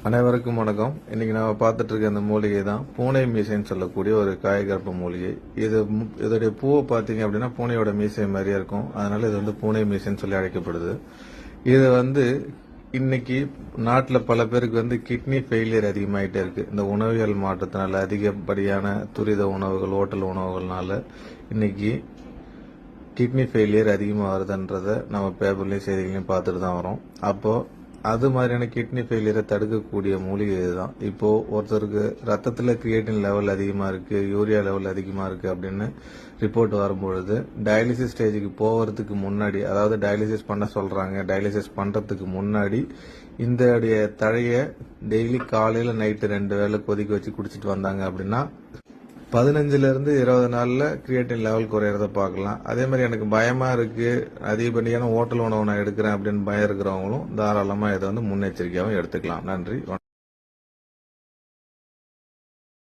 அனைவருக்கும் வணக்கம். இன்னைக்கு நாம பார்த்துட்டு இருக்க அந்த மூலிகை தான் பூனை மீசைன்னு சொல்லக்கூடிய ஒரு காயகற்ப மூலிகை. இதோடைய பூவை பார்த்தீங்க அப்படின்னா பூனையோட மீசை மாதிரியே இருக்கும். அதனால இது பூனை மீசைன்னு சொல்லி அழைக்கப்படுது. இது இன்னைக்கு நாட்டில் பல பேருக்கு கிட்னி ஃபெயிலியர் அதிகமாயிட்டே இருக்கு. இந்த உணவியல் மாற்றத்தினால அதிகப்படியான துரித உணவுகள், ஹோட்டல் உணவுகள்னால இன்னைக்கு கிட்னி ஃபெயிலியர் அதிகமாக வருதுன்றத நம்ம பேப்பர்லயும் செய்திகளையும் பார்த்துட்டு தான் வரோம். அப்போ அது மாதிரியான கிட்னி ஃபெயிலியரை தடுக்கக்கூடிய மூலிகை இதுதான். இப்போ ஒருத்தருக்கு ரத்தத்தில் கிரியேட்டின் லெவல் அதிகமாக இருக்கு, யூரியா லெவல் அதிகமாக இருக்கு அப்படின்னு ரிப்போர்ட் வரும்பொழுது டயாலிசிஸ் ஸ்டேஜுக்கு போகிறதுக்கு முன்னாடி, அதாவது டயாலிசிஸ் பண்ண சொல்றாங்க, டயாலிசிஸ் பண்றதுக்கு முன்னாடி இந்த தழையை டெய்லி காலையில நைட்டு 2 வேளை கொதிக்க வச்சு குடிச்சிட்டு வந்தாங்க அப்படின்னா 15 இருந்து 20 நாள்ல கிரியேட்டின் லெவல் குறையறத பார்க்கலாம். அதே மாதிரி எனக்கு பயமா இருக்கு, அதிகப்படியான ஹோட்டல் உணவு நான் எடுக்கிறேன் அப்படின்னு பயம் இருக்கிறவங்களும் தாராளமா இதை முன்னெச்சரிக்கையாகவும் எடுத்துக்கலாம். நன்றி.